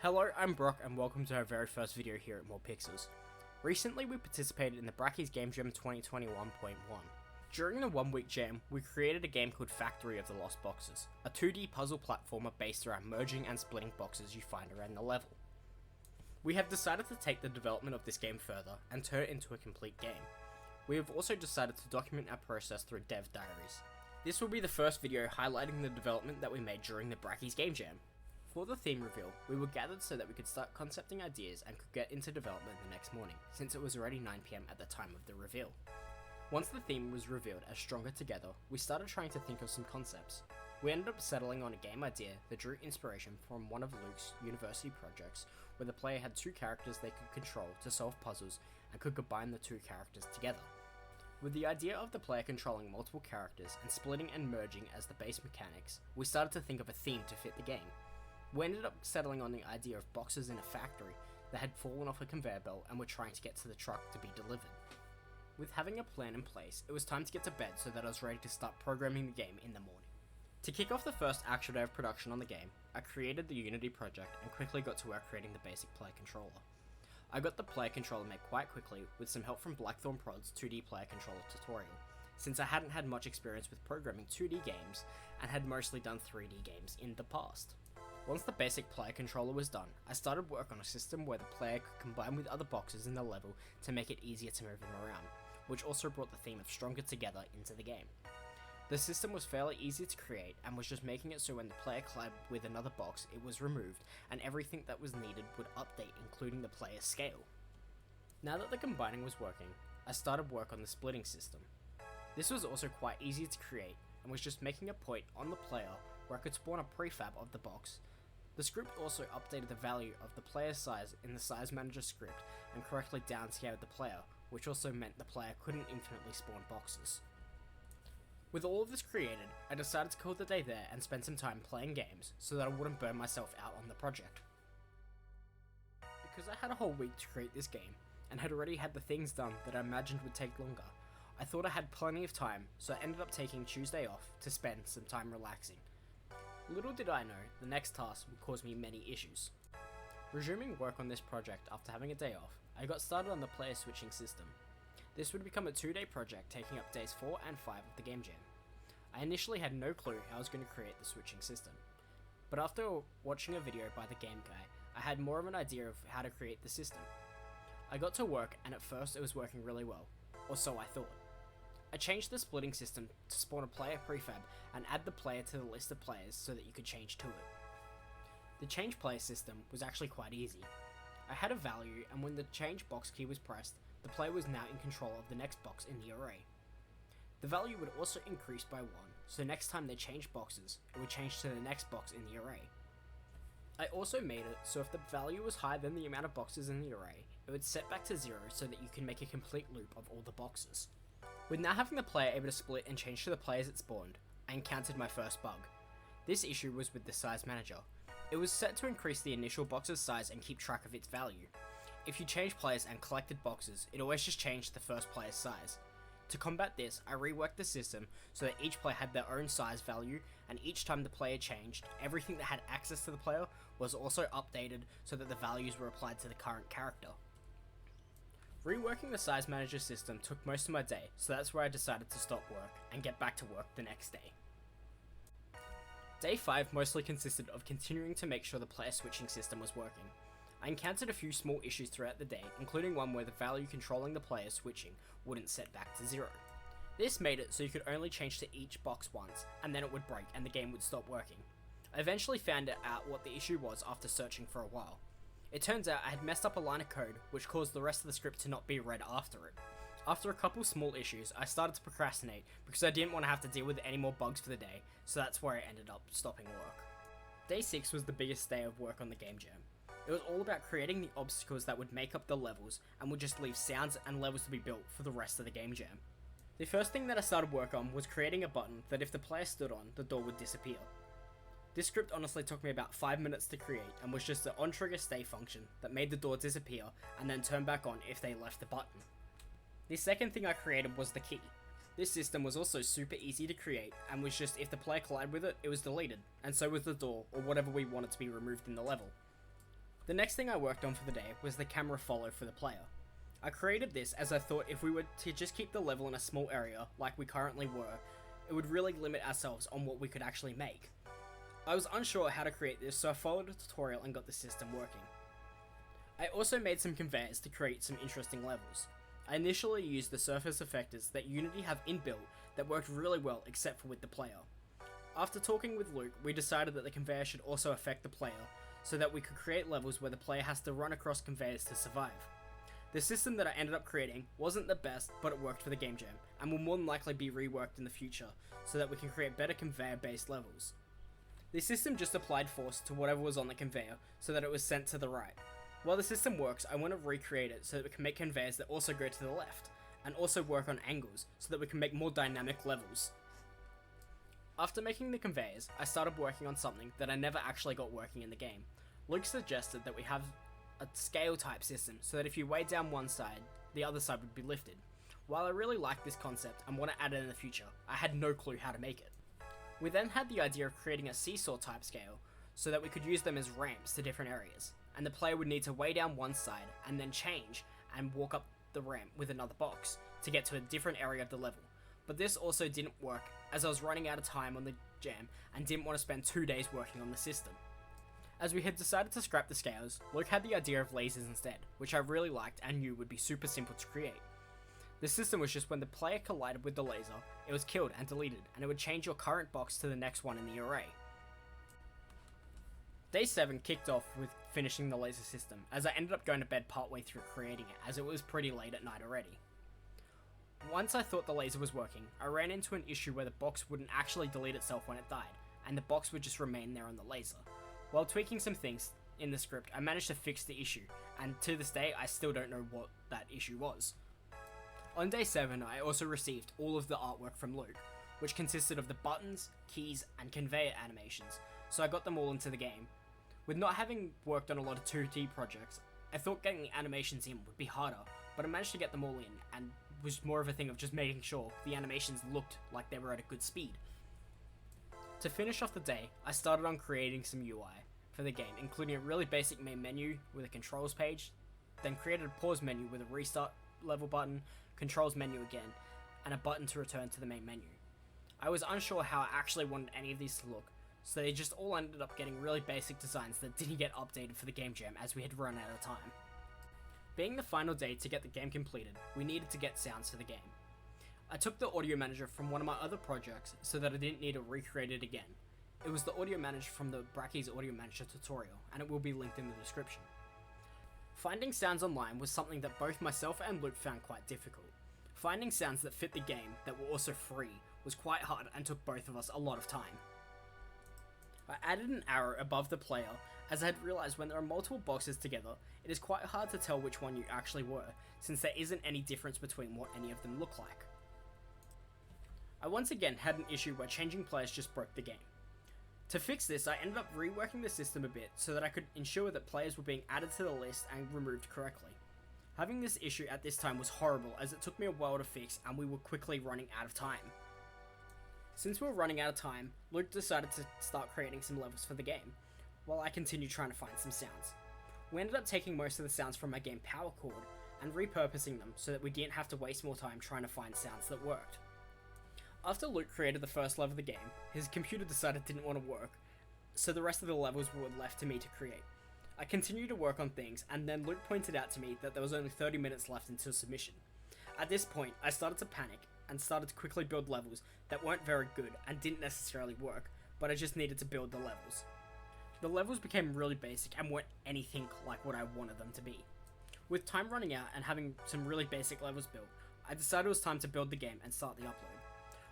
Hello, I'm Brock and welcome to our very first video here at More Pixels. Recently we participated in the Brackey's Game Jam 2021.1. During the 1 week jam, we created a game called Factory of the Lost Boxes, a 2D puzzle platformer based around merging and splitting boxes you find around the level. We have decided to take the development of this game further and turn it into a complete game. We have also decided to document our process through dev diaries. This will be the first video highlighting the development that we made during the Brackey's Game Jam. For the theme reveal, we were gathered so that we could start concepting ideas and could get into development the next morning, since it was already 9 PM at the time of the reveal. Once the theme was revealed as Stronger Together, we started trying to think of some concepts. We ended up settling on a game idea that drew inspiration from one of Luke's university projects, where the player had 2 characters they could control to solve puzzles and could combine the 2 characters together. With the idea of the player controlling multiple characters and splitting and merging as the base mechanics, we started to think of a theme to fit the game. We ended up settling on the idea of boxes in a factory that had fallen off a conveyor belt and were trying to get to the truck to be delivered. With having a plan in place, it was time to get to bed so that I was ready to start programming the game in the morning. To kick off the first actual day of production on the game, I created the Unity project and quickly got to work creating the basic player controller. I got the player controller made quite quickly with some help from Blackthorn Prod's 2D player controller tutorial, since I hadn't had much experience with programming 2D games and had mostly done 3D games in the past. Once the basic player controller was done, I started work on a system where the player could combine with other boxes in the level to make it easier to move them around, which also brought the theme of Stronger Together into the game. The system was fairly easy to create and was just making it so when the player collided with another box, it was removed and everything that was needed would update, including the player's scale. Now that the combining was working, I started work on the splitting system. This was also quite easy to create and was just making a point on the player where I could spawn a prefab of the box. The script also updated the value of the player's size in the size manager script and correctly downscaled the player, which also meant the player couldn't infinitely spawn boxes. With all of this created, I decided to call the day there and spend some time playing games so that I wouldn't burn myself out on the project. Because I had a whole week to create this game and had already had the things done that I imagined would take longer, I thought I had plenty of time, so I ended up taking Tuesday off to spend some time relaxing. Little did I know, the next task would cause me many issues. Resuming work on this project after having a day off, I got started on the player switching system. This would become a 2-day project taking up days 4 and 5 of the game jam. I initially had no clue how I was going to create the switching system, but after watching a video by the game guy, I had more of an idea of how to create the system. I got to work and at first it was working really well, or so I thought. I changed the splitting system to spawn a player prefab and add the player to the list of players so that you could change to it. The change player system was actually quite easy. I had a value and when the change box key was pressed, the player was now in control of the next box in the array. The value would also increase by 1, so next time they changed boxes, it would change to the next box in the array. I also made it so if the value was higher than the amount of boxes in the array, it would set back to 0 so that you can make a complete loop of all the boxes. With now having the player able to split and change to the players it spawned, I encountered my first bug. This issue was with the size manager. It was set to increase the initial box's size and keep track of its value. If you change players and collected boxes, it always just changed the first player's size. To combat this, I reworked the system so that each player had their own size value, and each time the player changed, everything that had access to the player was also updated so that the values were applied to the current character. Reworking the size manager system took most of my day, so that's where I decided to stop work and get back to work the next day. Day 5 mostly consisted of continuing to make sure the player switching system was working. I encountered a few small issues throughout the day, including one where the value controlling the player switching wouldn't set back to 0. This made it so you could only change to each box once, and then it would break and the game would stop working. I eventually found out what the issue was after searching for a while. It turns out I had messed up a line of code, which caused the rest of the script to not be read after it. After a couple small issues, I started to procrastinate because I didn't want to have to deal with any more bugs for the day, so that's where I ended up stopping work. Day 6 was the biggest day of work on the game jam. It was all about creating the obstacles that would make up the levels and would just leave sounds and levels to be built for the rest of the game jam. The first thing that I started work on was creating a button that if the player stood on, the door would disappear. This script honestly took me about 5 minutes to create and was just an on-trigger stay function that made the door disappear and then turn back on if they left the button. The second thing I created was the key. This system was also super easy to create and was just if the player collided with it, it was deleted, and so was the door or whatever we wanted to be removed in the level. The next thing I worked on for the day was the camera follow for the player. I created this as I thought if we were to just keep the level in a small area like we currently were, it would really limit ourselves on what we could actually make. I was unsure how to create this, so I followed a tutorial and got the system working. I also made some conveyors to create some interesting levels. I initially used the surface effectors that Unity have inbuilt that worked really well except for with the player. After talking with Luke, we decided that the conveyor should also affect the player, so that we could create levels where the player has to run across conveyors to survive. The system that I ended up creating wasn't the best, but it worked for the game jam, and will more than likely be reworked in the future, so that we can create better conveyor-based levels. The system just applied force to whatever was on the conveyor, so that it was sent to the right. While the system works, I want to recreate it so that we can make conveyors that also go to the left, and also work on angles, so that we can make more dynamic levels. After making the conveyors, I started working on something that I never actually got working in the game. Luke suggested that we have a scale type system, so that if you weigh down one side, the other side would be lifted. While I really like this concept and want to add it in the future, I had no clue how to make it. We then had the idea of creating a seesaw type scale, so that we could use them as ramps to different areas, and the player would need to weigh down one side and then change and walk up the ramp with another box to get to a different area of the level. But this also didn't work, as I was running out of time on the jam and didn't want to spend 2 days working on the system. As we had decided to scrap the scales, Luke had the idea of lasers instead, which I really liked and knew would be super simple to create. The system was just when the player collided with the laser, it was killed and deleted, and it would change your current box to the next one in the array. Day 7 kicked off with finishing the laser system, as I ended up going to bed partway through creating it, as it was pretty late at night already. Once I thought the laser was working, I ran into an issue where the box wouldn't actually delete itself when it died, and the box would just remain there on the laser. While tweaking some things in the script, I managed to fix the issue, and to this day I still don't know what that issue was. On day 7, I also received all of the artwork from Luke, which consisted of the buttons, keys, and conveyor animations, so I got them all into the game. With not having worked on a lot of 2D projects, I thought getting the animations in would be harder, but I managed to get them all in, and was more of a thing of just making sure the animations looked like they were at a good speed. To finish off the day, I started on creating some UI for the game, including a really basic main menu with a controls page, then created a pause menu with a restart level button, controls menu again, and a button to return to the main menu. I was unsure how I actually wanted any of these to look, so they just all ended up getting really basic designs that didn't get updated for the game jam as we had run out of time. Being the final day to get the game completed, we needed to get sounds for the game. I took the audio manager from one of my other projects so that I didn't need to recreate it again. It was the audio manager from the Brackey's audio manager tutorial, and it will be linked in the description. Finding sounds online was something that both myself and Luke found quite difficult. Finding sounds that fit the game that were also free was quite hard and took both of us a lot of time. I added an arrow above the player, as I had realised when there are multiple boxes together, it is quite hard to tell which one you actually were, since there isn't any difference between what any of them look like. I once again had an issue where changing players just broke the game. To fix this, I ended up reworking the system a bit so that I could ensure that players were being added to the list and removed correctly. Having this issue at this time was horrible, as it took me a while to fix and we were quickly running out of time. Since we were running out of time, Luke decided to start creating some levels for the game, while I continued trying to find some sounds. We ended up taking most of the sounds from my game Power Chord and repurposing them so that we didn't have to waste more time trying to find sounds that worked. After Luke created the first level of the game, his computer decided it didn't want to work, so the rest of the levels were left to me to create. I continued to work on things, and then Luke pointed out to me that there was only 30 minutes left until submission. At this point, I started to panic, and started to quickly build levels that weren't very good and didn't necessarily work, but I just needed to build the levels. The levels became really basic and weren't anything like what I wanted them to be. With time running out and having some really basic levels built, I decided it was time to build the game and start the upload.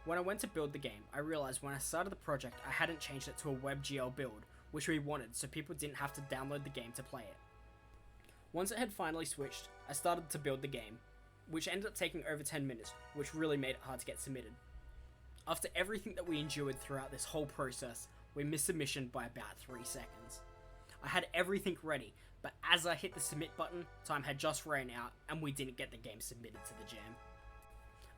When I went to build the game, I realized when I started the project I hadn't changed it to a WebGL build, which we wanted so people didn't have to download the game to play it. Once it had finally switched, I started to build the game, which ended up taking over 10 minutes, which really made it hard to get submitted. After everything that we endured throughout this whole process, we missed submission by about 3 seconds. I had everything ready, but as I hit the submit button, time had just ran out and we didn't get the game submitted to the jam.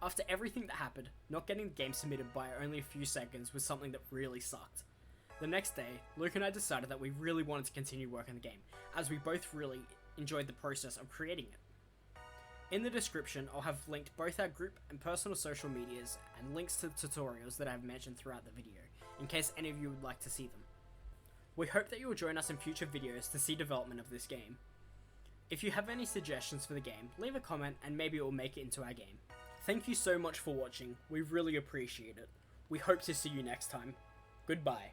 After everything that happened, not getting the game submitted by only a few seconds was something that really sucked. The next day, Luke and I decided that we really wanted to continue working the game, as we both really enjoyed the process of creating it. In the description, I'll have linked both our group and personal social medias and links to the tutorials that I have mentioned throughout the video, in case any of you would like to see them. We hope that you will join us in future videos to see development of this game. If you have any suggestions for the game, leave a comment and maybe it will make it into our game. Thank you so much for watching, we really appreciate it. We hope to see you next time. Goodbye.